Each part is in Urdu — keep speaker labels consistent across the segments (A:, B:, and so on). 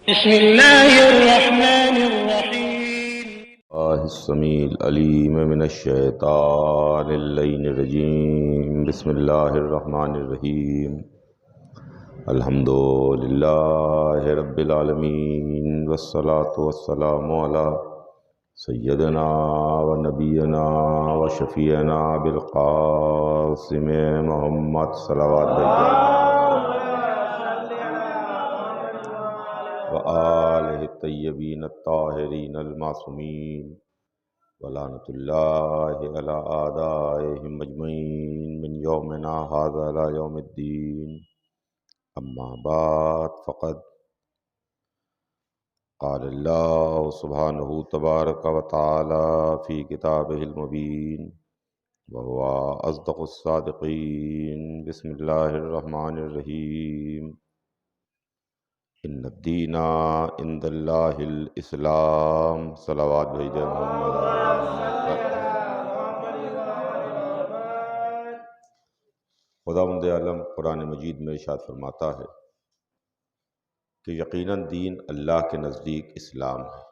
A: بسم اللہ الرحمن الرحیم
B: السمیع العلیم من الشیطان اللعین الرجیم بسم اللہ الرحمن الرحیم الحمد للہ رب العالمین والصلاة والسلام علی سیدنا و نبینا و شفیعنا بالقاسم محمد صلوات وآلہ الطیبین الطاہرین المعصومین ولعنۃ اللہ علی اعدائہم اجمعین من یومنا ھذا الی یوم الدین اما بعد فقد قال اللہ سبحانہ تبارک و تعالی فی کتابہ المبین وہو اصدق الصادقین بسم اللہ الرحمن الرحیم ان الدین عند اللہ الاسلام صلوات بھیج محمد۔ خداوند عالم قرآن مجید میں ارشاد فرماتا ہے کہ یقیناً دین اللہ کے نزدیک اسلام ہے۔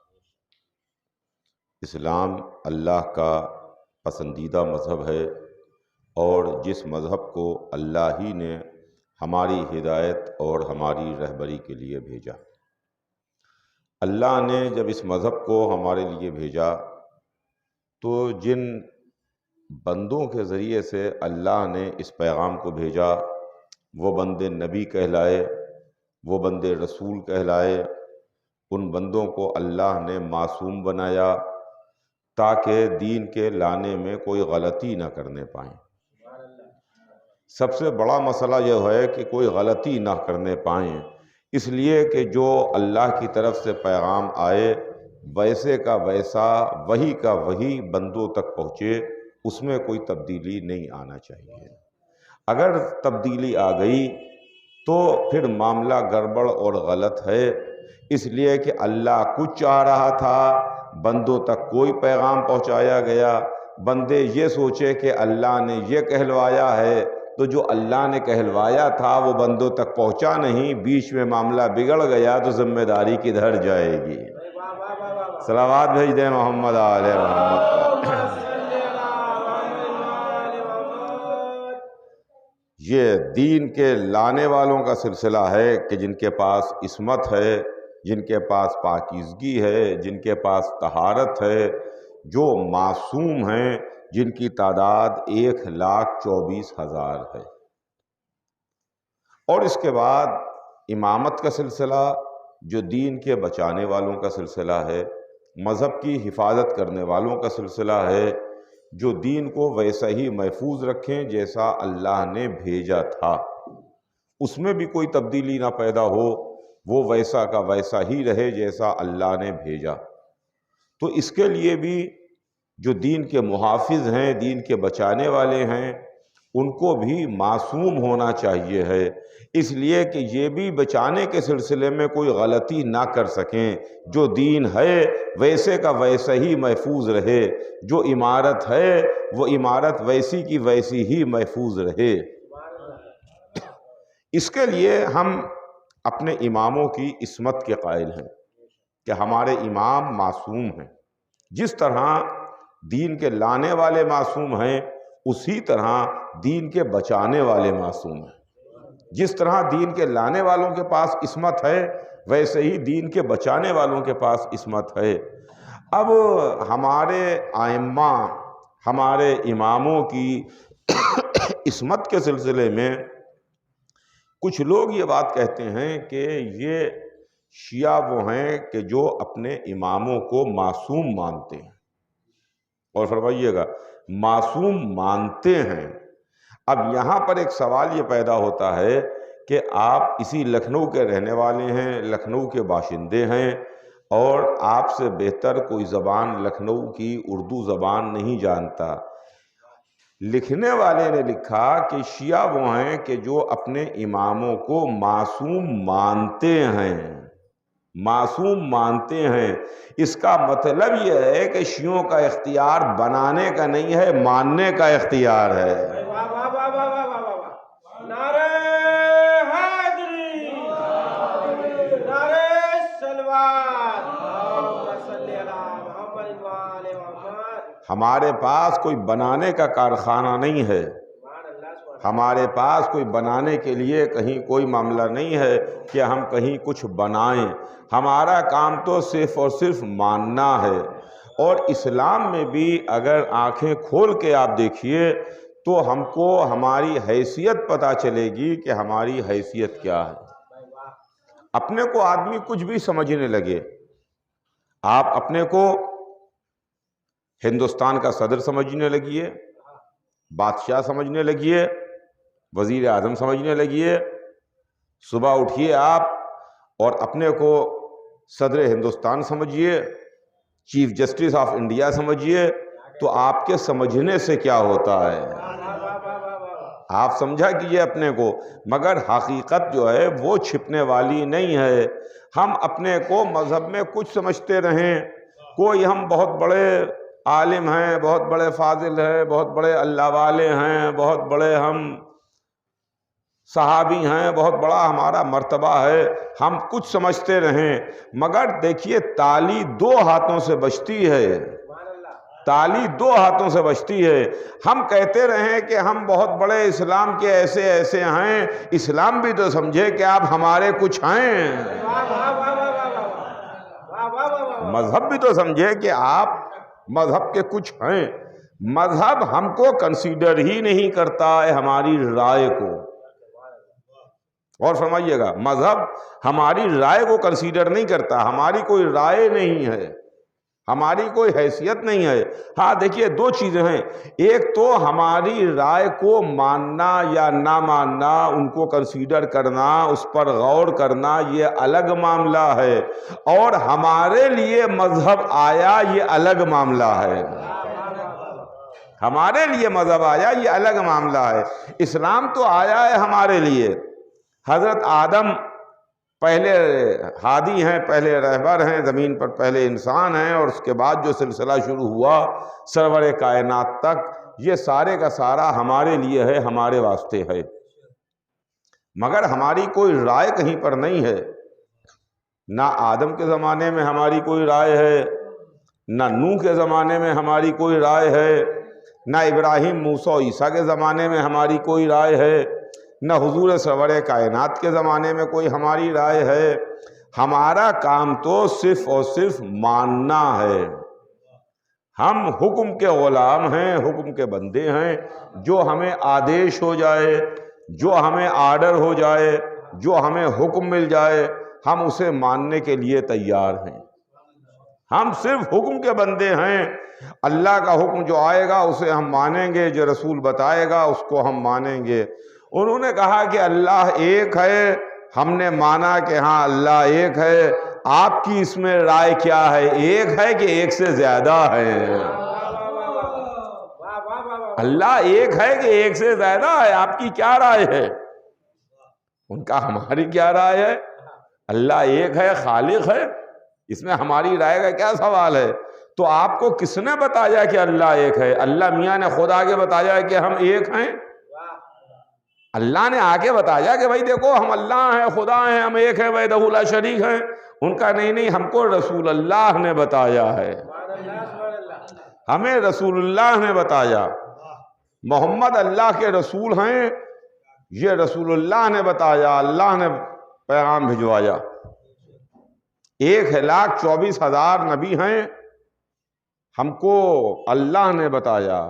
B: اسلام اللہ کا پسندیدہ مذہب ہے اور جس مذہب کو اللہ ہی نے ہماری ہدایت اور ہماری رہبری کے لیے بھیجا۔ اللہ نے جب اس مذہب کو ہمارے لیے بھیجا تو جن بندوں کے ذریعے سے اللہ نے اس پیغام کو بھیجا وہ بندے نبی کہلائے، وہ بندے رسول کہلائے۔ ان بندوں کو اللہ نے معصوم بنایا تاکہ دین کے لانے میں کوئی غلطی نہ کرنے پائیں۔ سب سے بڑا مسئلہ یہ ہے کہ کوئی غلطی نہ کرنے پائیں، اس لیے کہ جو اللہ کی طرف سے پیغام آئے ویسے کا ویسا وہی کا وہی بندوں تک پہنچے، اس میں کوئی تبدیلی نہیں آنا چاہیے۔ اگر تبدیلی آ گئی تو پھر معاملہ گڑبڑ اور غلط ہے، اس لیے کہ اللہ کچھ چاہ رہا تھا، بندوں تک کوئی پیغام پہنچایا گیا، بندے یہ سوچے کہ اللہ نے یہ کہلوایا ہے تو جو اللہ نے کہلوایا تھا وہ بندوں تک پہنچا نہیں، بیچ میں معاملہ بگڑ گیا تو ذمہ داری کدھر جائے گی؟ صلوات بھیج دیں محمد آل محمد۔ یہ دین کے لانے والوں کا سلسلہ ہے کہ جن کے پاس عصمت ہے، جن کے پاس پاکیزگی ہے، جن کے پاس طہارت ہے، جو معصوم ہیں، جن کی تعداد 1,24,000 ہے۔ اور اس کے بعد امامت کا سلسلہ جو دین کے بچانے والوں کا سلسلہ ہے، مذہب کی حفاظت کرنے والوں کا سلسلہ ہے، جو دین کو ویسا ہی محفوظ رکھیں جیسا اللہ نے بھیجا تھا، اس میں بھی کوئی تبدیلی نہ پیدا ہو، وہ ویسا کا ویسا ہی رہے جیسا اللہ نے بھیجا۔ تو اس کے لیے بھی جو دین کے محافظ ہیں، دین کے بچانے والے ہیں، ان کو بھی معصوم ہونا چاہیے ہے، اس لیے کہ یہ بھی بچانے کے سلسلے میں کوئی غلطی نہ کر سکیں، جو دین ہے ویسے کا ویسا ہی محفوظ رہے، جو عمارت ہے وہ عمارت ویسی کی ویسی ہی محفوظ رہے۔ اس کے لیے ہم اپنے اماموں کی عصمت کے قائل ہیں کہ ہمارے امام معصوم ہیں۔ جس طرح دین کے لانے والے معصوم ہیں، اسی طرح دین کے بچانے والے معصوم ہیں۔ جس طرح دین کے لانے والوں کے پاس عصمت ہے ویسے ہی دین کے بچانے والوں کے پاس عصمت ہے۔ اب ہمارے ائمہ، ہمارے اماموں کی عصمت کے سلسلے میں کچھ لوگ یہ بات کہتے ہیں کہ یہ شیعہ وہ ہیں کہ جو اپنے اماموں کو معصوم مانتے ہیں، اور فرمائیے گا معصوم مانتے ہیں۔ اب یہاں پر ایک سوال یہ پیدا ہوتا ہے کہ آپ اسی لکھنؤ کے رہنے والے ہیں، لکھنؤ کے باشندے ہیں، اور آپ سے بہتر کوئی زبان لکھنؤ کی اردو زبان نہیں جانتا۔ لکھنے والے نے لکھا کہ شیعہ وہ ہیں کہ جو اپنے اماموں کو معصوم مانتے ہیں، معصوم مانتے ہیں۔ اس کا مطلب یہ ہے کہ شیعوں کا اختیار بنانے کا نہیں ہے، ماننے کا اختیار ہے۔ نعرہ حیدری، نعرہ ہمارے پاس کوئی بنانے کا کارخانہ نہیں ہے، ہمارے پاس کوئی بنانے کے لیے کہیں کوئی معاملہ نہیں ہے کہ ہم کہیں کچھ بنائیں. ہمارا کام تو صرف اور صرف ماننا ہے. اور اسلام میں بھی اگر آنکھیں کھول کے آپ دیکھیے تو ہم کو ہماری حیثیت پتہ چلے گی کہ ہماری حیثیت کیا ہے. اپنے کو آدمی کچھ بھی سمجھنے لگے، آپ اپنے کو ہندوستان کا صدر سمجھنے لگیے، بادشاہ سمجھنے لگیے، وزیر اعظم سمجھنے لگیے. صبح اٹھیے آپ اور اپنے کو صدر ہندوستان سمجھیے، چیف جسٹس آف انڈیا سمجھیے، تو آپ کے سمجھنے سے کیا ہوتا ہے؟ آپ سمجھا کیجئے اپنے کو. مگر حقیقت جو ہے وہ چھپنے والی نہیں ہے. ہم اپنے کو مذہب میں کچھ سمجھتے رہیں، کوئی ہم بہت بڑے عالم ہیں، بہت بڑے فاضل ہیں، بہت بڑے اللہ والے ہیں، بہت بڑے ہم صحابی ہیں، بہت بڑا ہمارا مرتبہ ہے، ہم کچھ سمجھتے رہیں. مگر دیکھیے تالی دو ہاتھوں سے بجتی ہے، تالی دو ہاتھوں سے بجتی ہے. ہم کہتے رہیں کہ ہم بہت بڑے اسلام کے ایسے ایسے ہیں، اسلام بھی تو سمجھے کہ آپ ہمارے کچھ ہیں. مذہب بھی تو سمجھے کہ آپ مذہب کے کچھ ہیں. مذہب ہم کو کنسیڈر ہی نہیں کرتا ہے ہماری رائے کو. اور فرمائیے گا، مذہب ہماری رائے کو کنسیڈر نہیں کرتا. ہماری کوئی رائے نہیں ہے، ہماری کوئی حیثیت نہیں ہے. ہاں دیکھیے دو چیزیں ہیں، ایک تو ہماری رائے کو ماننا یا نہ ماننا، ان کو کنسیڈر کرنا، اس پر غور کرنا، یہ الگ معاملہ ہے. اور ہمارے لیے مذہب آیا، یہ الگ معاملہ ہے. ہمارے لیے مذہب آیا، یہ الگ معاملہ ہے. اسلام تو آیا ہے ہمارے لیے. حضرت آدم پہلے ہادی ہیں، پہلے رہبر ہیں زمین پر، پہلے انسان ہیں، اور اس کے بعد جو سلسلہ شروع ہوا سرور کائنات تک، یہ سارے کا سارا ہمارے لیے ہے، ہمارے واسطے ہے. مگر ہماری کوئی رائے کہیں پر نہیں ہے. نہ آدم کے زمانے میں ہماری کوئی رائے ہے، نہ نوح کے زمانے میں ہماری کوئی رائے ہے، نہ ابراہیم، موسیٰ، عیسیٰ کے زمانے میں ہماری کوئی رائے ہے، نہ حضور سرور کائنات کے زمانے میں کوئی ہماری رائے ہے. ہمارا کام تو صرف اور صرف ماننا ہے. ہم حکم کے غلام ہیں، حکم کے بندے ہیں. جو ہمیں آدیش ہو جائے، جو ہمیں آرڈر ہو جائے، جو ہمیں حکم مل جائے، ہم اسے ماننے کے لیے تیار ہیں. ہم صرف حکم کے بندے ہیں. اللہ کا حکم جو آئے گا اسے ہم مانیں گے، جو رسول بتائے گا اس کو ہم مانیں گے. انہوں نے کہا کہ اللہ ایک ہے، ہم نے مانا کہ ہاں اللہ ایک ہے. آپ کی اس میں رائے کیا ہے؟ ایک ہے کہ ایک سے زیادہ ہے؟ اللہ ایک ہے کہ ایک سے زیادہ ہے؟ آپ کی کیا رائے ہے؟ ان کا ہماری کیا رائے ہے؟ اللہ ایک ہے، خالق ہے، اس میں ہماری رائے کا کیا سوال ہے؟ تو آپ کو کس نے بتایا کہ اللہ ایک ہے؟ اللہ میاں نے خود آگے بتایا کہ ہم ایک ہیں. اللہ نے آگے بتایا کہ بھائی دیکھو ہم اللہ ہیں، خدا ہیں، ہم ایک ہیں، وحدہ لا شریک ہیں. ان کا نہیں، ہم کو رسول اللہ نے بتایا ہے، ہمیں رسول اللہ نے بتایا. محمد اللہ کے رسول ہیں، یہ رسول اللہ نے بتایا، اللہ نے پیغام بھجوایا. 1,24,000 نبی ہیں، ہم کو اللہ نے بتایا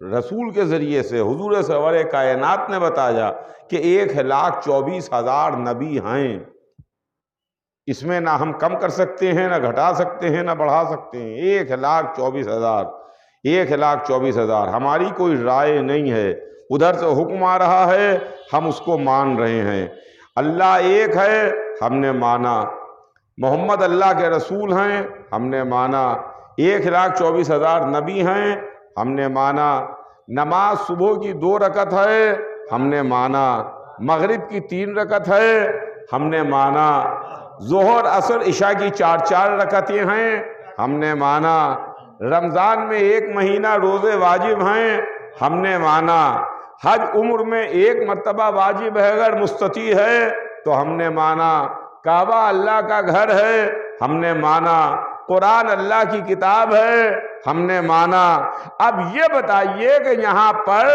B: رسول کے ذریعے سے، حضور سرور کائنات نے بتایا کہ 1,24,000 نبی ہیں. اس میں نہ ہم کم کر سکتے ہیں، نہ گھٹا سکتے ہیں، نہ بڑھا سکتے ہیں. 1,24,000، 1,24,000. ہماری کوئی رائے نہیں ہے. ادھر سے حکم آ رہا ہے، ہم اس کو مان رہے ہیں. اللہ ایک ہے، ہم نے مانا. محمد اللہ کے رسول ہیں، ہم نے مانا. 1,24,000 نبی ہیں، ہم نے مانا. نماز صبح کی 2 رکعت ہے، ہم نے مانا. مغرب کی 3 رکعت ہے، ہم نے مانا. ظہر، عصر، عشاء کی 4 رکعتیں ہیں، ہم نے مانا. رمضان میں 1 مہینہ روزے واجب ہیں، ہم نے مانا. حج عمر میں 1 مرتبہ واجب ہے، اگر مستطیع ہے تو ہم نے مانا. کعبہ اللہ کا گھر ہے، ہم نے مانا. قرآن اللہ کی کتاب ہے، ہم نے مانا۔ اب یہ بتائیے کہ یہاں پر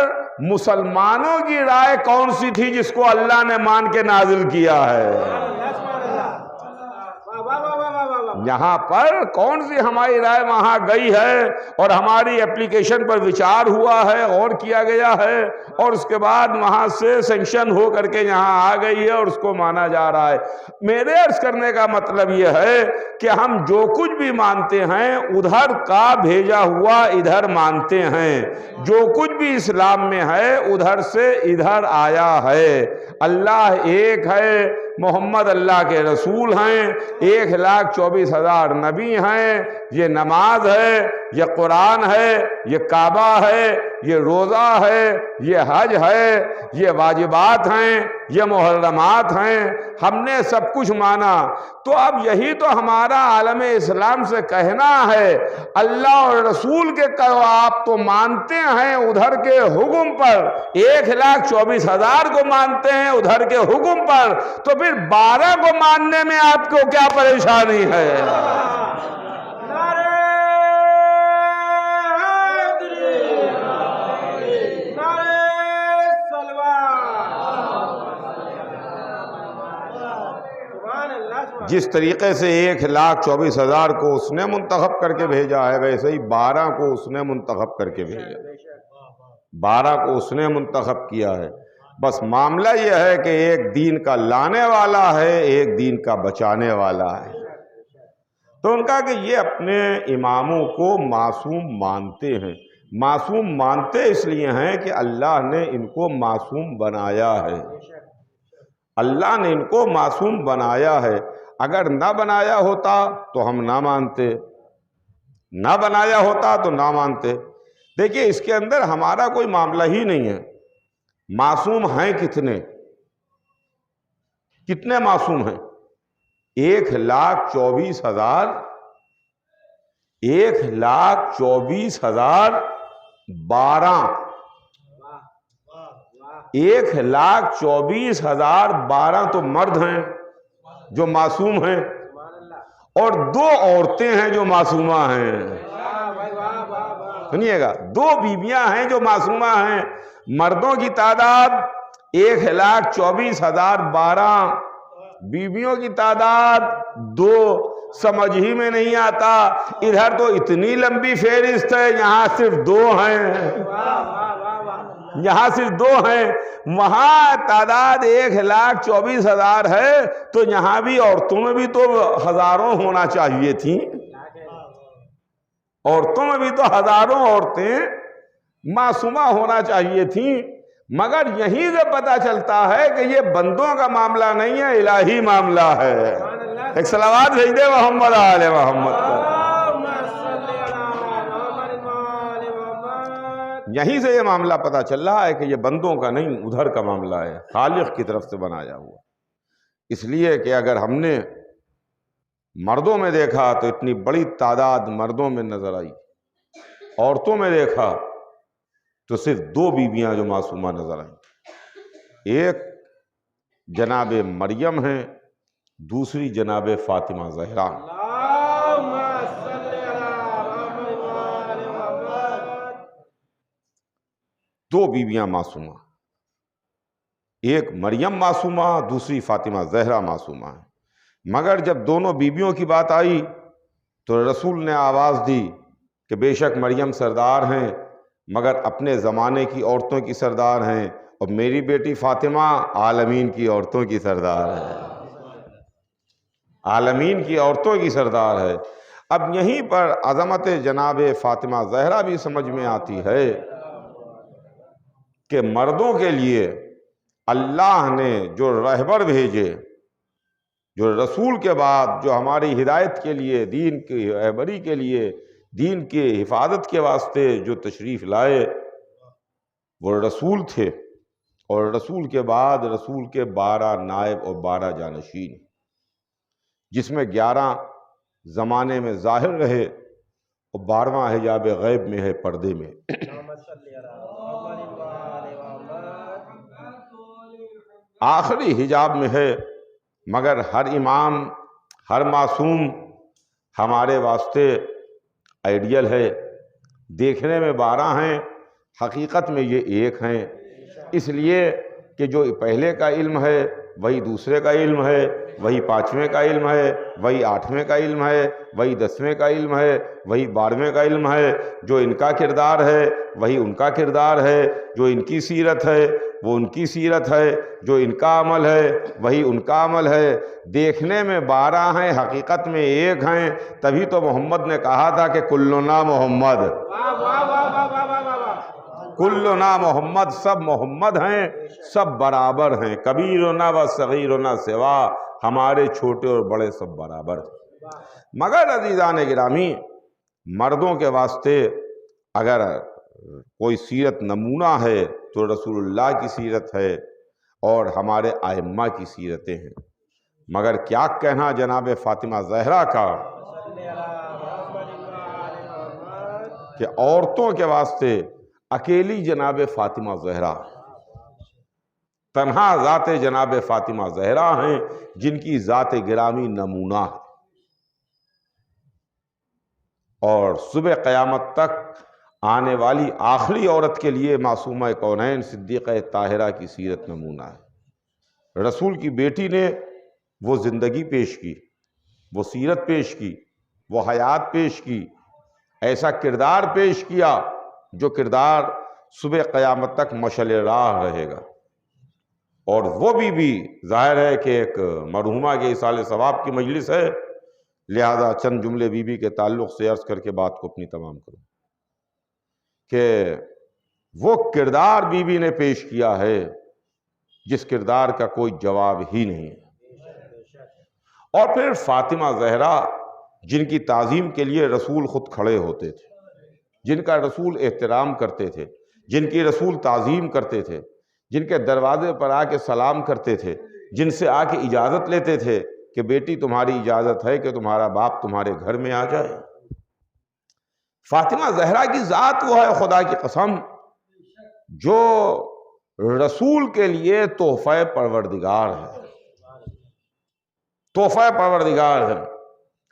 B: مسلمانوں کی رائے کون سی تھی جس کو اللہ نے مان کے نازل کیا ہے؟ یہاں پر کون سی ہماری رائے وہاں گئی ہے اور ہماری اپلیکیشن پر وچار ہوا ہے اور کیا گیا ہے اور اس کے بعد وہاں سے سینکشن ہو کر کے یہاں آ گئی ہے اور اس کو مانا جا رہا ہے۔ میرے عرض کرنے کا مطلب یہ ہے کہ ہم جو کچھ بھی مانتے ہیں ادھر کا بھیجا ہوا ادھر مانتے ہیں، جو کچھ بھی اسلام میں ہے ادھر سے ادھر آیا ہے۔ اللہ ایک ہے، محمد اللہ کے رسول ہیں، 1,24,000 نبی ہیں، یہ نماز ہے، یہ قرآن ہے، یہ کعبہ ہے، یہ روزہ ہے، یہ حج ہے، یہ واجبات ہیں، یہ محرمات ہیں، ہم نے سب کچھ مانا۔ تو اب یہی تو ہمارا عالم اسلام سے کہنا ہے، اللہ اور رسول کے کہو آپ تو مانتے ہیں ادھر کے حکم پر، 1,24,000 کو مانتے ہیں ادھر کے حکم پر، تو پھر 12 کو ماننے میں آپ کو کیا پریشانی ہے؟ جس طریقے سے 1,24,000 کو اس نے منتخب کر کے بھیجا ہے، ویسے ہی 12 کو اس نے منتخب کر کے بھیجا، 12 کو اس نے منتخب کیا ہے۔ بس معاملہ یہ ہے کہ ایک دین کا لانے والا ہے، ایک دین کا بچانے والا ہے۔ تو ان کا کہ یہ اپنے اماموں کو معصوم مانتے ہیں۔ معصوم مانتے اس لیے ہیں کہ اللہ نے ان کو معصوم بنایا ہے، اللہ نے ان کو معصوم بنایا ہے۔ اگر نہ بنایا ہوتا تو ہم نہ مانتے، نہ بنایا ہوتا تو نہ مانتے۔ دیکھیے اس کے اندر ہمارا کوئی معاملہ ہی نہیں ہے۔ معصوم ہیں کتنے؟ کتنے معصوم ہیں؟ 1,24,000، 1,24,012، 1,24,012 تو مرد ہیں جو معصوم ہیں، اور 2 عورتیں ہیں جو معصومہ ہیں۔ سنیے گا، 2 بیویاں ہیں جو معصومہ ہیں۔ مردوں کی تعداد 1,24,012، بیویوں کی تعداد 2۔ سمجھ ہی میں نہیں آتا، ادھر تو اتنی لمبی فہرست ہے، یہاں صرف 2 ہیں، یہاں صرف 2 ہیں، وہاں تعداد 1,24,000 ہے، تو یہاں بھی عورتوں میں بھی تو ہزاروں ہونا چاہیے تھیں، عورتوں میں بھی تو ہزاروں عورتیں معصومہ ہونا چاہیے تھیں۔ مگر یہیں سے پتہ چلتا ہے کہ یہ بندوں کا معاملہ نہیں ہے، الہی معاملہ ہے۔ ایک صلوات بھیج دے محمد آل محمد پر۔ یہیں سے یہ معاملہ پتہ چل رہا ہے کہ یہ بندوں کا نہیں، ادھر کا معاملہ ہے، خالق کی طرف سے بنایا ہوا۔ اس لیے کہ اگر ہم نے مردوں میں دیکھا تو اتنی بڑی تعداد مردوں میں نظر آئی، عورتوں میں دیکھا تو صرف 2 بیویاں جو معصومہ نظر آئیں، ایک جناب مریم ہیں، دوسری جناب فاطمہ زہرا۔ 2 بیویاں معصومہ، ایک مریم معصومہ، دوسری فاطمہ زہرا معصومہ ہے۔ مگر جب دونوں بیویوں کی بات آئی تو رسول نے آواز دی کہ بے شک مریم سردار ہیں، مگر اپنے زمانے کی عورتوں کی سردار ہیں، اور میری بیٹی فاطمہ عالمین کی عورتوں کی سردار ہے، عالمین کی عورتوں کی سردار ہے۔ اب یہیں پر عظمت جناب فاطمہ زہرا بھی سمجھ میں آتی ہے کہ مردوں کے لیے اللہ نے جو رہبر بھیجے، جو رسول کے بعد جو ہماری ہدایت کے لیے، دین کی رہبری کے لیے، دین کی حفاظت کے واسطے جو تشریف لائے، وہ رسول تھے، اور رسول کے بعد رسول کے 12 نائب اور 12 جانشین، جس میں 11 زمانے میں ظاہر رہے اور 12واں حجاب غیب میں ہے، پردے میں۔ آخری حجاب میں ہے، مگر ہر امام، ہر معصوم ہمارے واسطے آئیڈیل ہے، دیکھنے میں 12 ہیں، حقیقت میں یہ ایک ہیں، اس لیے کہ جو پہلے کا علم ہے وہی دوسرے کا علم ہے، وہی 5ویں کا علم ہے، وہی 8ویں کا علم ہے، وہی 10ویں کا علم ہے، وہی 12ویں کا علم ہے، جو ان کا کردار ہے وہی ان کا کردار ہے، جو ان کی سیرت ہے وہ ان کی سیرت ہے، جو ان کا عمل ہے وہی ان کا عمل ہے۔ دیکھنے میں 12 ہیں، حقیقت میں ایک ہیں، تبھی تو محمد نے کہا تھا کہ کلنا محمد، کلنا محمد، سب محمد ہیں، سب برابر ہیں، کبیرنا و صغیرنا سوا، ہمارے چھوٹے اور بڑے سب برابر ہیں۔ مگر عزیزان گرامی، مردوں کے واسطے اگر کوئی سیرت نمونہ ہے تو رسول اللہ کی سیرت ہے اور ہمارے ائمہ کی سیرتیں ہیں۔ مگر کیا کہنا جناب فاطمہ زہرا کا کہ عورتوں کے واسطے اکیلی جناب فاطمہ زہرا، تنہا ذات جناب فاطمہ زہرا ہیں جن کی ذات گرامی نمونہ ہے، اور صبح قیامت تک آنے والی آخری عورت کے لیے معصومہ کونین صدیقہ طاہرہ کی سیرت نمونہ ہے۔ رسول کی بیٹی نے وہ زندگی پیش کی، وہ سیرت پیش کی، وہ حیات پیش کی، ایسا کردار پیش کیا جو کردار صبح قیامت تک مشعل راہ رہے گا۔ اور وہ بھی ظاہر ہے کہ ایک مرحومہ کے ایصال ثواب کی مجلس ہے، لہذا چند جملے بی بی کے تعلق سے عرض کر کے بات کو اپنی تمام کروں کہ وہ کردار بی بی نے پیش کیا ہے جس کردار کا کوئی جواب ہی نہیں ہے۔ اور پھر فاطمہ زہرا جن کی تعظیم کے لیے رسول خود کھڑے ہوتے تھے، جن کا رسول احترام کرتے تھے، جن کی رسول تعظیم کرتے تھے، جن کے دروازے پر آ کے سلام کرتے تھے، جن سے آ کے اجازت لیتے تھے کہ بیٹی تمہاری اجازت ہے کہ تمہارا باپ تمہارے گھر میں آ جائے۔ فاطمہ زہرا کی ذات وہ ہے خدا کی قسم جو رسول کے لیے تحفہ پروردگار ہے، تحفہ پروردگار ہے۔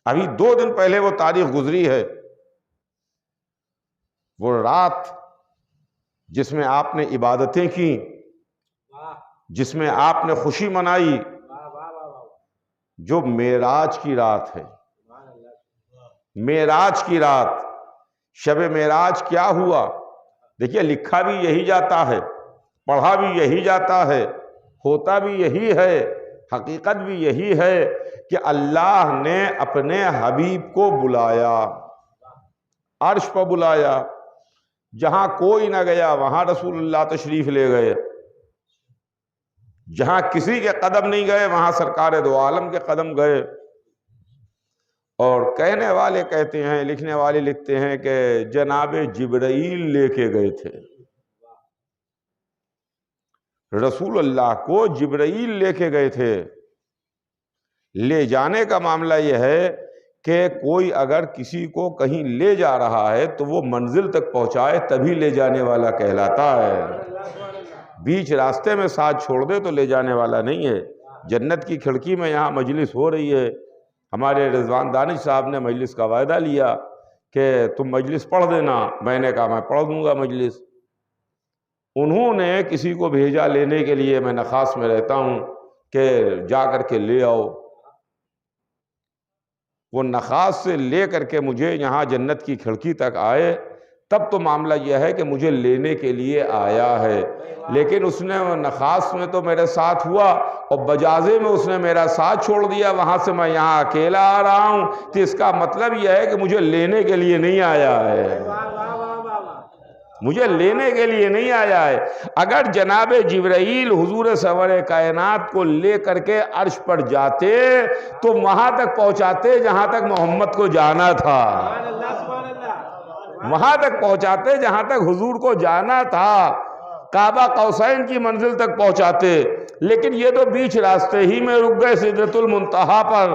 B: ابھی 2 دن پہلے وہ تاریخ گزری ہے، وہ رات جس میں آپ نے عبادتیں کی، جس میں آپ نے خوشی منائی، جو معراج کی رات ہے۔ معراج کی رات، شب معراج کیا ہوا؟ دیکھیے لکھا بھی یہی جاتا ہے، پڑھا بھی یہی جاتا ہے، ہوتا بھی یہی ہے، حقیقت بھی یہی ہے کہ اللہ نے اپنے حبیب کو بلایا، عرش پر بلایا، جہاں کوئی نہ گیا وہاں رسول اللہ تشریف لے گئے، جہاں کسی کے قدم نہیں گئے وہاں سرکار دو عالم کے قدم گئے۔ اور کہنے والے کہتے ہیں، لکھنے والے لکھتے ہیں کہ جناب جبرائیل لے کے گئے تھے، رسول اللہ کو جبرائیل لے کے گئے تھے۔ لے جانے کا معاملہ یہ ہے کہ کوئی اگر کسی کو کہیں لے جا رہا ہے تو وہ منزل تک پہنچائے تبھی لے جانے والا کہلاتا ہے، بیچ راستے میں ساتھ چھوڑ دے تو لے جانے والا نہیں ہے۔ جنت کی کھڑکی میں یہاں مجلس ہو رہی ہے، ہمارے رضوان دانش صاحب نے مجلس کا وعدہ لیا کہ تم مجلس پڑھ دینا، میں نے کہا میں پڑھ دوں گا مجلس۔ انہوں نے کسی کو بھیجا لینے کے لیے، میں نخاس میں رہتا ہوں، کہ جا کر کے لے آؤ۔ وہ نخاس سے لے کر کے مجھے یہاں جنت کی کھڑکی تک آئے، تب تو معاملہ یہ ہے کہ مجھے لینے کے لیے آیا ہے، لیکن اس نے نخاس میں تو میرے ساتھ ہوا اور بجازے میں اس نے میرا ساتھ چھوڑ دیا، وہاں سے میں یہاں اکیلا آ رہا ہوں، تو اس کا مطلب یہ ہے کہ مجھے لینے کے لیے نہیں آیا ہے، مجھے لینے کے لیے نہیں آیا ہے۔ اگر جناب جبرائیل حضور سرور کائنات کو لے کر کے عرش پر جاتے تو وہاں تک پہنچاتے جہاں تک محمد کو جانا تھا، وہاں تک پہنچاتے جہاں تک حضور کو جانا تھا، کعبہ قوسین کی منزل تک پہنچاتے، لیکن یہ تو بیچ راستے ہی میں رک گئے سدرۃ المنتہا پر۔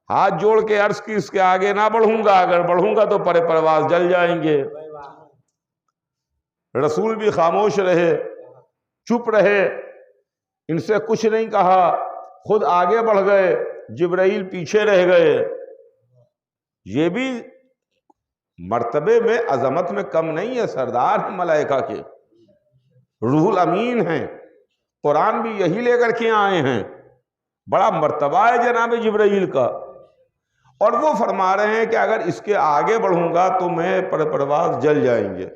B: ہاتھ جوڑ کے عرض کی اس کے آگے نہ بڑھوں گا، اگر بڑھوں گا تو پر پرواز جل جائیں گے۔ رسول بھی خاموش رہے، چپ رہے، ان سے کچھ نہیں کہا، خود آگے بڑھ گئے، جبرائیل پیچھے رہ گئے۔ یہ بھی مرتبے میں عظمت میں کم نہیں ہے، سردار ہیں ملائکہ کے، روح الامین ہیں، قرآن بھی یہی لے کر کے آئے ہیں، بڑا مرتبہ ہے جناب جبرائیل کا، اور وہ فرما رہے ہیں کہ اگر اس کے آگے بڑھوں گا تو میں پرواز جل جائیں گے،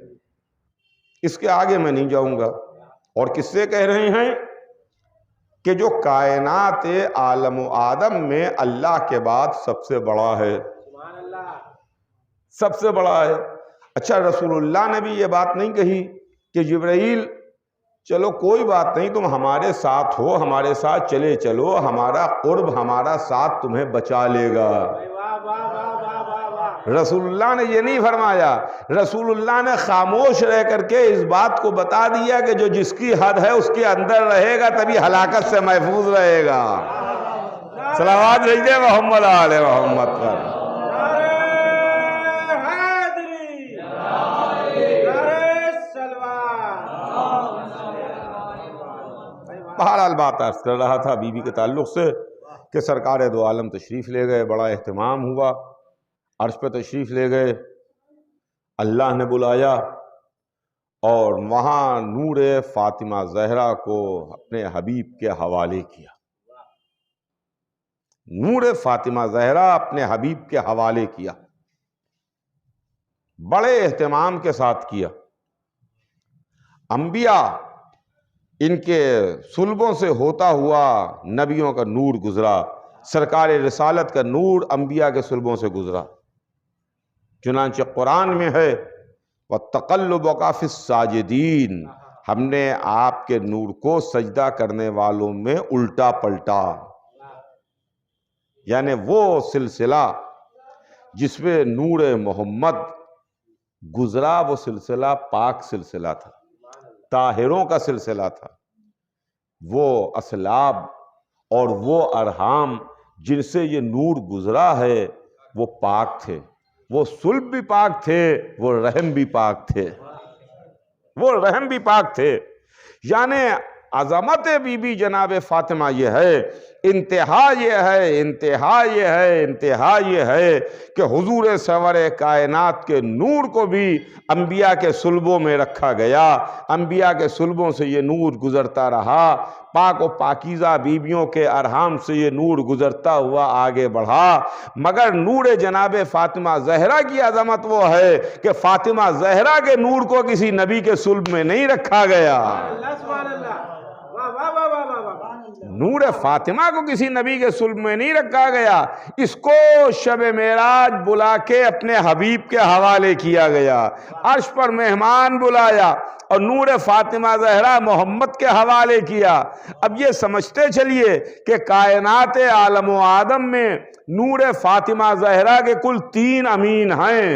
B: اس کے آگے میں نہیں جاؤں گا۔ اور کس سے کہہ رہے ہیں کہ جو کائنات عالم و آدم میں اللہ کے بعد سب سے بڑا ہے، سب سے بڑا ہے۔ اچھا، رسول اللہ نے بھی یہ بات نہیں کہی کہ جبرائیل چلو کوئی بات نہیں، تم ہمارے ساتھ ہو، ہمارے ساتھ چلے چلو، ہمارا قرب ہمارا ساتھ تمہیں بچا لے گا۔ رسول اللہ نے یہ نہیں فرمایا، رسول اللہ نے خاموش رہ کر کے اس بات کو بتا دیا کہ جو جس کی حد ہے اس کے اندر رہے گا تبھی ہلاکت سے محفوظ رہے گا۔ صلوات بھیجئے محمد آل محمد پر۔ بہرحال بات عرض کر رہا تھا بی بی کے تعلق سے کہ سرکار دو عالم تشریف لے گئے، بڑا اہتمام ہوا، عرش پہ تشریف لے گئے، اللہ نے بلایا اور وہاں نور فاطمہ زہرا کو اپنے حبیب کے حوالے کیا۔ نور فاطمہ زہرا اپنے حبیب کے حوالے کیا، بڑے اہتمام کے ساتھ کیا۔ انبیاء ان کے صلبوں سے ہوتا ہوا نبیوں کا نور گزرا، سرکار رسالت کا نور انبیاء کے صلبوں سے گزرا، چنانچہ قرآن میں ہے وَتَقَلُّبَكَ فِي السَّاجِدِينَ، ہم نے آپ کے نور کو سجدہ کرنے والوں میں الٹا پلٹا، یعنی وہ سلسلہ جس میں نور محمد گزرا وہ سلسلہ پاک سلسلہ تھا، طاہروں کا سلسلہ تھا۔ وہ اسلاب اور وہ ارحام جن سے یہ نور گزرا ہے وہ پاک تھے، وہ صلب بھی پاک تھے، وہ رحم بھی پاک تھے، وہ رحم بھی پاک تھے۔ یعنی عظمت بی بی جناب فاطمہ یہ ہے، انتہا یہ ہے، انتہا یہ ہے، انتہا یہ ہے کہ حضور سرور کائنات کے نور کو بھی انبیاء کے صلبوں میں رکھا گیا، انبیاء کے صلبوں سے یہ نور گزرتا رہا، پاک و پاکیزہ بیویوں کے ارحام سے یہ نور گزرتا ہوا آگے بڑھا، مگر نور جناب فاطمہ زہرا کی عظمت وہ ہے کہ فاطمہ زہرا کے نور کو کسی نبی کے صلب میں نہیں رکھا گیا، نور فاطمہ کو کسی نبی کے صلب میں نہیں رکھا گیا، اس کو شب معراج بلا کے اپنے حبیب کے حوالے کیا گیا، عرش پر مہمان بلایا اور نور فاطمہ زہرا محمد کے حوالے کیا۔ اب یہ سمجھتے چلیے کہ کائنات عالم و آدم میں نور فاطمہ زہرا کے کل 3 امین ہیں،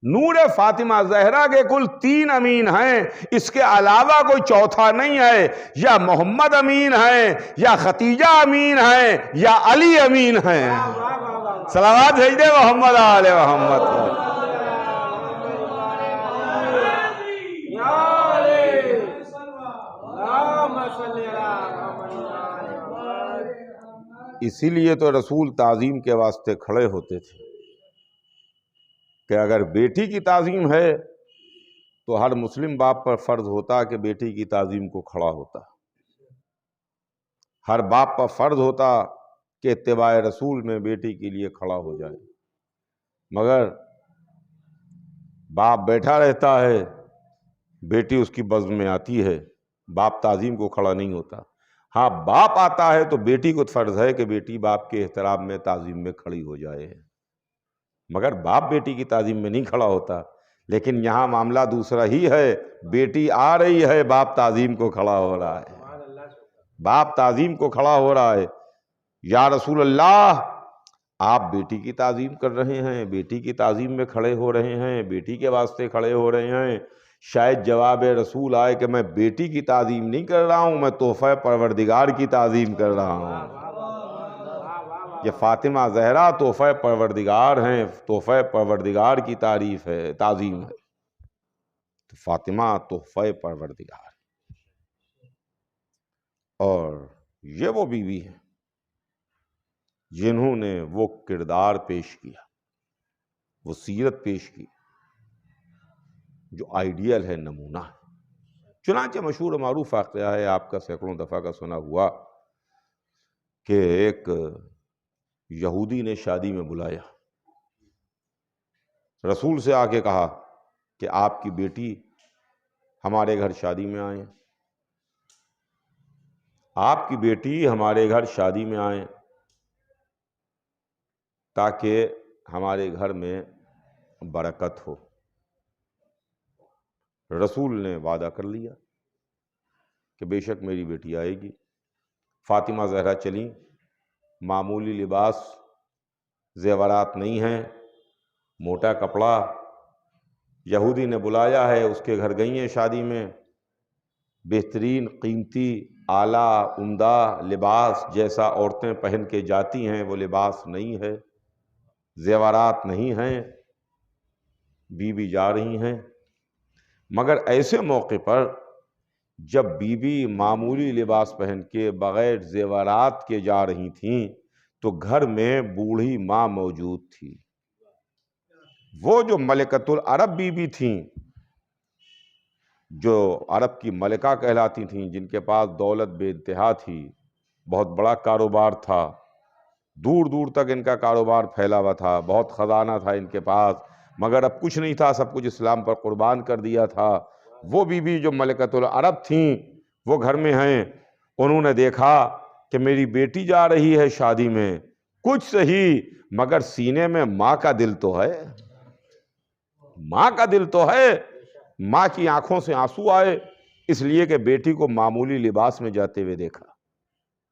B: نور فاطمہ زہرا کے کل 3 امین ہیں، اس کے علاوہ کوئی چوتھا نہیں ہے، یا محمد امین ہیں، یا ختیجہ امین ہیں، یا علی امین ہیں۔ صلوات بھیج دے محمد آل محمد پر۔ اسی لیے تو رسول تعظیم کے واسطے کھڑے ہوتے تھے کہ اگر بیٹی کی تعظیم ہے تو ہر مسلم باپ پر فرض ہوتا کہ بیٹی کی تعظیم کو کھڑا ہوتا، ہر باپ پر فرض ہوتا کہ اتباع رسول میں بیٹی کے لیے کھڑا ہو جائے، مگر باپ بیٹھا رہتا ہے، بیٹی اس کی بزم میں آتی ہے، باپ تعظیم کو کھڑا نہیں ہوتا۔ ہاں باپ آتا ہے تو بیٹی کو فرض ہے کہ بیٹی باپ کے احترام میں تعظیم میں کھڑی ہو جائے، مگر باپ بیٹی کی تعظیم میں نہیں کھڑا ہوتا۔ لیکن یہاں معاملہ دوسرا ہی ہے، بیٹی آ رہی ہے، باپ تعظیم کو کھڑا ہو رہا ہے، باپ تعظیم کو کھڑا ہو رہا ہے۔ یا رسول اللہ، آپ بیٹی کی تعظیم کر رہے ہیں، بیٹی کی تعظیم میں کھڑے ہو رہے ہیں، بیٹی کے واسطے کھڑے ہو رہے ہیں، شاید جواب رسول آئے کہ میں بیٹی کی تعظیم نہیں کر رہا ہوں، میں تحفہ پروردگار کی تعظیم کر رہا ہوں۔ یہ فاطمہ زہرا تحفہ پروردگار ہیں، تحفہ پروردگار کی تعریف ہے، تعظیم ہے، تو فاطمہ تحفہ پروردگار، اور یہ وہ بیوی ہیں جنہوں نے وہ کردار پیش کیا وہ سیرت پیش کی جو آئیڈیل ہے، نمونہ ہے۔ چنانچہ مشہور و معروف واقعہ ہے، آپ کا سینکڑوں دفعہ کا سنا ہوا، کہ ایک یہودی نے شادی میں بلایا، رسول سے آ کے کہا کہ آپ کی بیٹی ہمارے گھر شادی میں آئیں، آپ کی بیٹی ہمارے گھر شادی میں آئیں تاکہ ہمارے گھر میں برکت ہو۔ رسول نے وعدہ کر لیا کہ بے شک میری بیٹی آئے گی۔ فاطمہ زہرا چلیں، معمولی لباس، زیورات نہیں ہیں، موٹا کپڑا، یہودی نے بلایا ہے، اس کے گھر گئی ہیں شادی میں، بہترین قیمتی اعلیٰ عمدہ لباس جیسا عورتیں پہن کے جاتی ہیں وہ لباس نہیں ہے، زیورات نہیں ہیں، بیوی جا رہی ہیں۔ مگر ایسے موقع پر جب بیوی معمولی لباس پہن کے بغیر زیورات کے جا رہی تھیں تو گھر میں بوڑھی ماں موجود تھی۔ وہ جو ملکۃ العرب بیوی تھیں، جو عرب کی ملکہ کہلاتی تھیں، جن کے پاس دولت بے انتہا تھی، بہت بڑا کاروبار تھا، دور دور تک ان کا کاروبار پھیلا ہوا تھا، بہت خزانہ تھا ان کے پاس، مگر اب کچھ نہیں تھا، سب کچھ اسلام پر قربان کر دیا تھا۔ وہ بیوی جو ملکۃ العرب تھیں وہ گھر میں ہیں، انہوں نے دیکھا کہ میری بیٹی جا رہی ہے شادی میں، کچھ صحیح مگر سینے میں ماں کا دل تو ہے، ماں کا دل تو ہے۔ ماں کی آنکھوں سے آنسو آئے، اس لیے کہ بیٹی کو معمولی لباس میں جاتے ہوئے دیکھا۔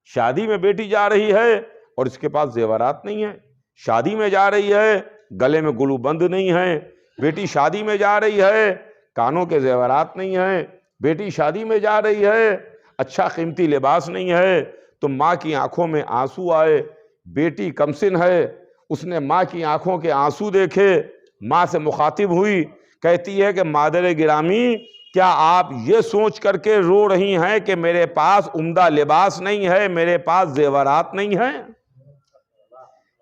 B: شادی میں بیٹی جا رہی ہے اور اس کے پاس زیورات نہیں ہیں، شادی میں جا رہی ہے، گلے میں گلو بند نہیں ہے، بیٹی شادی میں جا رہی ہے، کانوں کے زیورات نہیں ہیں، بیٹی شادی میں جا رہی ہے، اچھا قیمتی لباس نہیں ہے، تو ماں کی آنکھوں میں آنسو آئے۔ بیٹی کمسن ہے، اس نے ماں کی آنکھوں کے آنسو دیکھے، ماں سے مخاطب ہوئی، کہتی ہے کہ مادر گرامی، کیا آپ یہ سوچ کر کے رو رہی ہیں کہ میرے پاس عمدہ لباس نہیں ہے، میرے پاس زیورات نہیں ہیں؟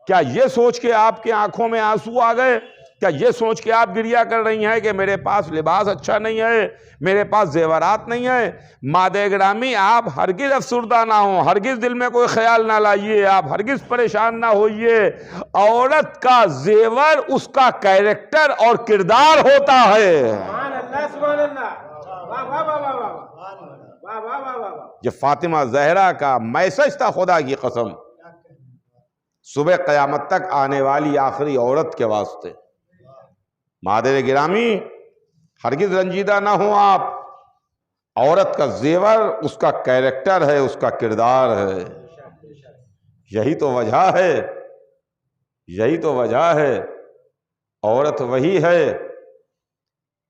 B: کیا یہ سوچ کے آپ کی آنکھوں میں آنسو آ گئے؟ کیا یہ سوچ کے آپ گریہ کر رہی ہیں کہ میرے پاس لباس اچھا نہیں ہے، میرے پاس زیورات نہیں ہے؟ مادر گرامی، آپ ہرگز افسردہ نہ ہوں، ہرگز دل میں کوئی خیال نہ لائیے، آپ ہرگز پریشان نہ ہوئیے۔ عورت کا زیور اس کا کیریکٹر اور کردار ہوتا ہے۔
A: سبحان اللہ، سبحان اللہ، واہ واہ واہ واہ واہ واہ واہ واہ واہ۔
B: یہ فاطمہ زہرا کا میسج تھا، خدا کی قسم، صبح قیامت تک آنے والی آخری عورت کے واسطے۔ مادر گرامی، ہرگز رنجیدہ نہ ہوں آپ، عورت کا زیور اس کا کیریکٹر ہے، اس کا کردار ہے۔ یہی تو وجہ ہے، یہی تو وجہ ہے، عورت وہی ہے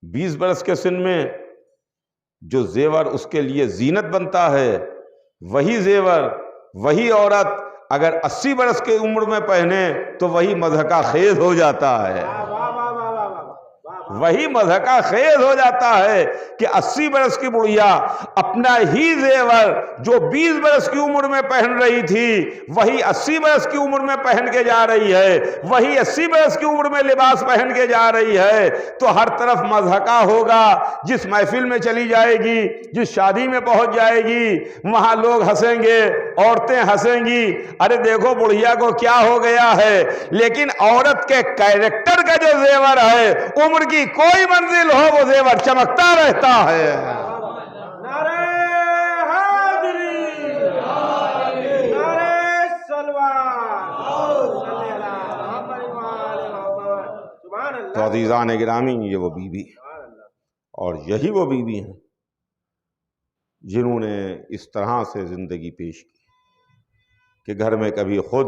B: 20 برس کے سن میں جو زیور اس کے لیے زینت بنتا ہے، وہی زیور، وہی عورت اگر 80 برس کی عمر میں پہنے تو وہی مضحکہ خیز ہو جاتا ہے، وہی مضحکہ خیز ہو جاتا ہے کہ 80 برس کی بڑھیا اپنا ہی زیور جو 20 برس کی عمر میں پہن رہی تھی وہی 80 برس کی عمر میں پہن کے جا رہی ہے، وہی 80 برس کی عمر میں لباس پہن کے جا رہی ہے، تو ہر طرف مضحکہ ہوگا۔ جس محفل میں چلی جائے گی، جس شادی میں پہنچ جائے گی، وہاں لوگ ہنسیں گے، عورتیں ہنسیں گی، ارے دیکھو بڑھیا کو کیا ہو گیا ہے۔ لیکن عورت کے کیریکٹر کا جو زیور ہے، عمر کی کوئی منزل ہو وہ زیور چمکتا رہتا ہے۔
A: نعرہ حیدری، نعرہ سلوات، صلی اللہ محمد وآل محمد، سبحان اللہ۔
B: تو عزیزان گرامی، یہ وہ بیوی اور یہی وہ بیوی ہیں جنہوں نے اس طرح سے زندگی پیش کی کہ گھر میں کبھی خود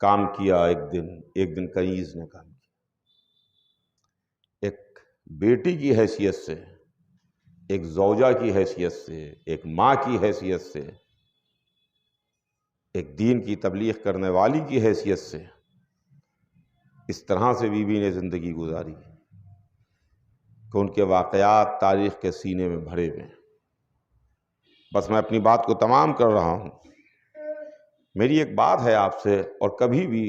B: کام کیا، ایک دن کنیز نے کام کیا، ایک بیٹی کی حیثیت سے، ایک زوجہ کی حیثیت سے، ایک ماں کی حیثیت سے، ایک دین کی تبلیغ کرنے والی کی حیثیت سے، اس طرح سے بیوی نے زندگی گزاری کہ ان کے واقعات تاریخ کے سینے میں بھرے ہوئے ہیں۔ بس میں اپنی بات کو تمام کر رہا ہوں۔ میری ایک بات ہے آپ سے، اور کبھی بھی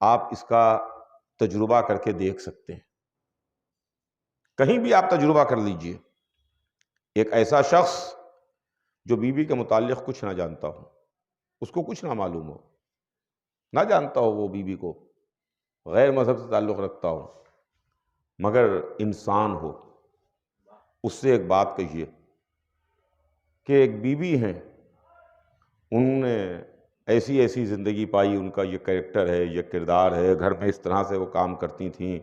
B: آپ اس کا تجربہ کر کے دیکھ سکتے ہیں۔ کہیں بھی آپ تجربہ کر لیجئے، ایک ایسا شخص جو بیوی کے متعلق کچھ نہ جانتا ہو، اس کو کچھ نہ معلوم ہو، نہ جانتا ہو وہ بیوی کو، غیر مذہب سے تعلق رکھتا ہو، مگر انسان ہو، اس سے ایک بات کہیے کہ ایک بیوی ہیں، انہوں نے ایسی زندگی پائی، ان کا یہ کریکٹر ہے، یہ کردار ہے، گھر میں اس طرح سے وہ کام کرتی تھیں،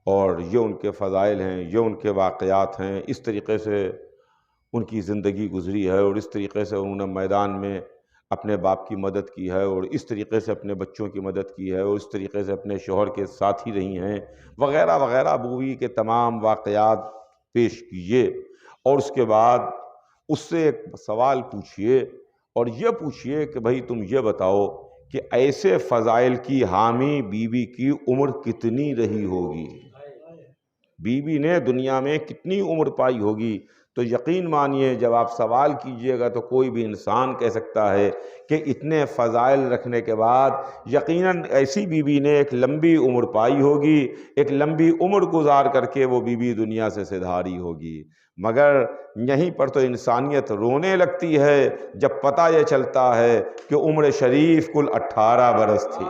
B: اور یہ ان کے فضائل ہیں، یہ ان کے واقعات ہیں، اس طریقے سے ان کی زندگی گزری ہے، اور اس طریقے سے انہوں نے میدان میں اپنے باپ کی مدد کی ہے، اور اس طریقے سے اپنے بچوں کی مدد کی ہے، اور اس طریقے سے اپنے شوہر کے ساتھ ہی رہی ہیں، وغیرہ وغیرہ بیوی کے تمام واقعات پیش کیجیے، اور اس کے بعد اس سے ایک سوال پوچھئے، اور یہ پوچھئے کہ بھئی تم یہ بتاؤ کہ ایسے فضائل کی حامی بیوی کی عمر کتنی رہی ہوگی، بیوی نے دنیا میں کتنی عمر پائی ہوگی؟ تو یقین مانیے جب آپ سوال کیجئے گا تو کوئی بھی انسان کہہ سکتا ہے کہ اتنے فضائل رکھنے کے بعد یقیناً ایسی بیوی نے ایک لمبی عمر پائی ہوگی، ایک لمبی عمر گزار کر کے وہ بیوی دنیا سے سدھاری ہوگی۔ مگر یہیں پر تو انسانیت رونے لگتی ہے جب پتہ یہ چلتا ہے کہ عمر شریف کل 18 برس تھی،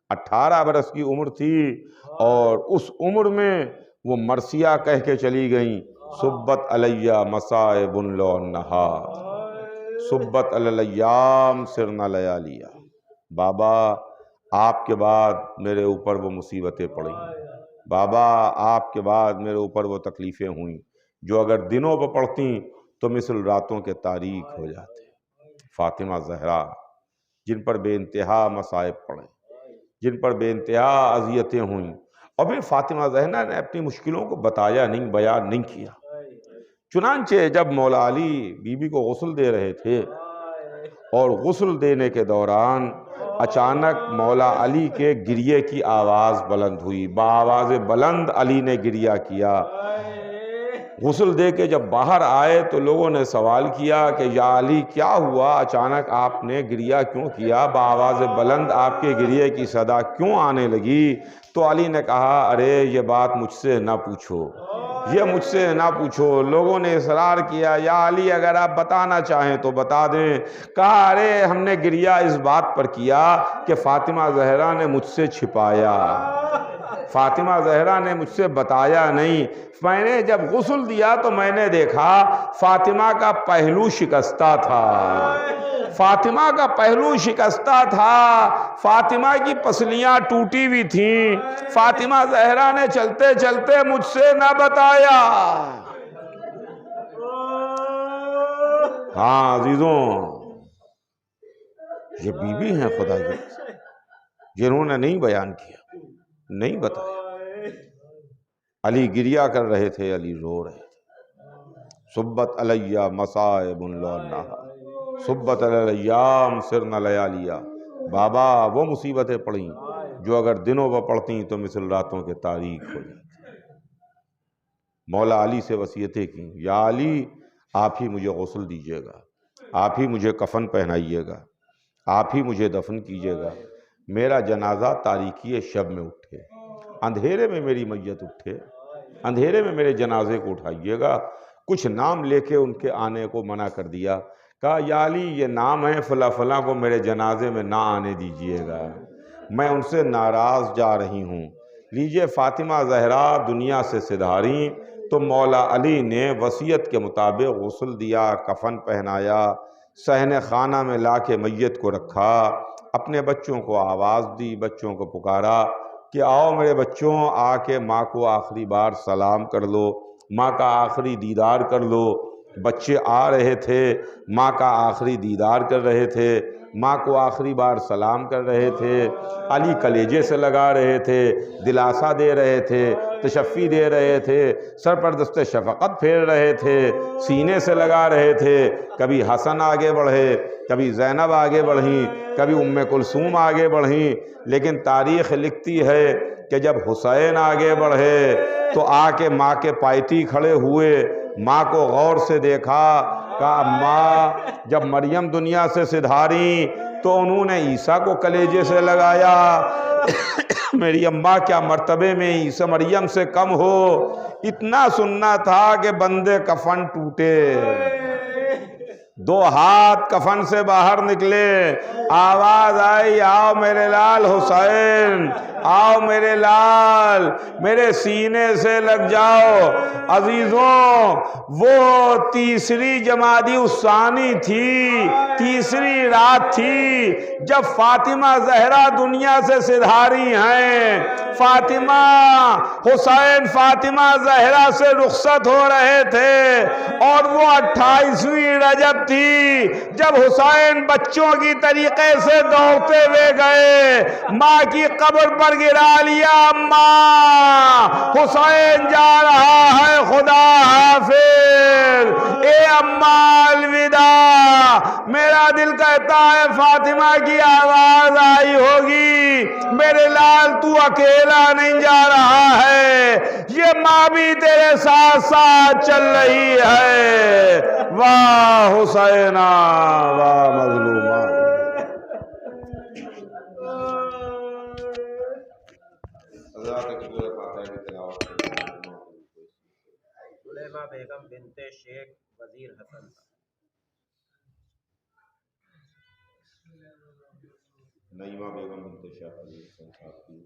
B: 18 برس کی عمر تھی، اور اس عمر میں وہ مرثیہ کہہ کے چلی گئیں، صبت علیہ مصائب لو النہار، صبت علی الایام سرنا لیالیہ۔ بابا آپ کے بعد میرے اوپر وہ مصیبتیں پڑیں، بابا آپ کے بعد میرے اوپر وہ تکلیفیں ہوئیں جو اگر دنوں پہ پڑھتیں تو مثل راتوں کے تاریک ہو جاتے۔ فاطمہ زہرا جن پر بے انتہا مصائب پڑے، جن پر بے انتہا اذیتیں ہوئیں، اور پھر فاطمہ زہرا نے اپنی مشکلوں کو بتایا نہیں، بیان نہیں کیا۔ چنانچہ جب مولا علی بی بی کو غسل دے رہے تھے، اور غسل دینے کے دوران اچانک مولا علی کے گریے کی آواز بلند ہوئی، بآواز بلند علی نے گریہ کیا۔ غسل دے کے جب باہر آئے تو لوگوں نے سوال کیا کہ یا علی کیا ہوا، اچانک آپ نے گریہ کیوں کیا، بآواز بلند آپ کے گریے کی صدا کیوں آنے لگی؟ تو علی نے کہا ارے یہ بات مجھ سے نہ پوچھو، یہ مجھ سے نہ پوچھو۔ لوگوں نے اصرار کیا یا علی اگر آپ بتانا چاہیں تو بتا دیں۔ کہا ارے ہم نے گریہ اس بات پر کیا کہ فاطمہ زہرا نے مجھ سے چھپایا، فاطمہ زہرا نے مجھ سے بتایا نہیں۔ میں نے جب غسل دیا تو میں نے دیکھا فاطمہ کا پہلو شکستہ تھا، فاطمہ کا پہلو شکستہ تھا، فاطمہ کی پسلیاں ٹوٹی ہوئی تھیں، فاطمہ زہرا نے چلتے چلتے مجھ سے نہ بتایا۔ ہاں عزیزوں، یہ بیوی ہیں خدا کی، جنہوں نے نہیں بیان کیا، نہیں بتایا۔ علی گریہ کر رہے تھے، علی رو رہے تھے، صبت علیہ مصائب لو النہار، صبت علی الایام سرنا لیالیہ۔ بابا وہ مصیبتیں پڑیں جو اگر دنوں پہ پڑھتیں تو مثل راتوں کے تاریک ہو جاتی۔ مولا علی سے وصیتیں کی، یا علی آپ ہی مجھے غسل دیجیے گا، آپ ہی مجھے کفن پہنائیے گا، آپ ہی مجھے دفن کیجیے گا، میرا جنازہ تاریکی شب میں اٹھے، اندھیرے میں میری میت اٹھے، اندھیرے میں میرے جنازے کو اٹھائیے گا۔ کچھ نام لے کے ان کے آنے کو منع کر دیا، کہا یا علی یہ نام ہے فلاں فلاں کو میرے جنازے میں نہ آنے دیجیے گا، میں ان سے ناراض جا رہی ہوں۔ لیجئے فاطمہ زہرا دنیا سے سدھاری تو مولا علی نے وصیت کے مطابق غسل دیا، کفن پہنایا، صحن خانہ میں لا کے میت کو رکھا، اپنے بچوں کو آواز دی، بچوں کو پکارا کہ آؤ میرے بچوں، آ کے ماں کو آخری بار سلام کر لو، ماں کا آخری دیدار کر لو۔ بچے آ رہے تھے، ماں کا آخری دیدار کر رہے تھے، ماں کو آخری بار سلام کر رہے تھے، علی کلیجے سے لگا رہے تھے، دلاسا دے رہے تھے، تشفی دے رہے تھے، سر پر دست شفقت پھیر رہے تھے، سینے سے لگا رہے تھے۔ کبھی حسن آگے بڑھے، کبھی زینب آگے بڑھیں، کبھی ام کلثوم آگے بڑھیں، لیکن تاریخ لکھتی ہے کہ جب حسین آگے بڑھے تو آ کے ماں کے پائتی کھڑے ہوئے، ماں کو غور سے دیکھا، کہا ماں جب مریم دنیا سے سدھاری تو انہوں نے عیسیٰ کو کلیجے سے لگایا۔ میری اماں کیا مرتبے میں عیسیٰ مریم سے کم ہو؟ اتنا سننا تھا کہ بندے کفن ٹوٹے، 2 ہاتھ کفن سے باہر نکلے، آواز آئی آؤ میرے لال حسین، آؤ میرے لال، میرے سینے سے لگ جاؤ۔ عزیزوں وہ تیسری جمادی الثانی تھی، تیسری رات تھی جب فاطمہ زہرا دنیا سے سدھاری ہیں۔ فاطمہ حسین فاطمہ زہرا سے رخصت ہو رہے تھے اور وہ 28ویں رجب تھی جب حسین بچوں کی طریقے سے دوڑتے ہوئے گئے، ماں کی قبر پر گرا لیا، اماں حسین جا رہا ہے، خدا حافظ، اے اماں الوداع۔ میرا دل کہتا ہے فاطمہ کی آواز آئی ہوگی، میرے لال تو اکیلا نہیں جا رہا ہے، یہ ماں بھی تیرے ساتھ ساتھ چل رہی ہے۔ واہ حسینہ، واہ مظلومہ۔
A: سلیمہ بیگم بنت شیخ وزیر حسن۔
B: نعیمہ بیگم بنت شیخ وزیر حسن صاحب کی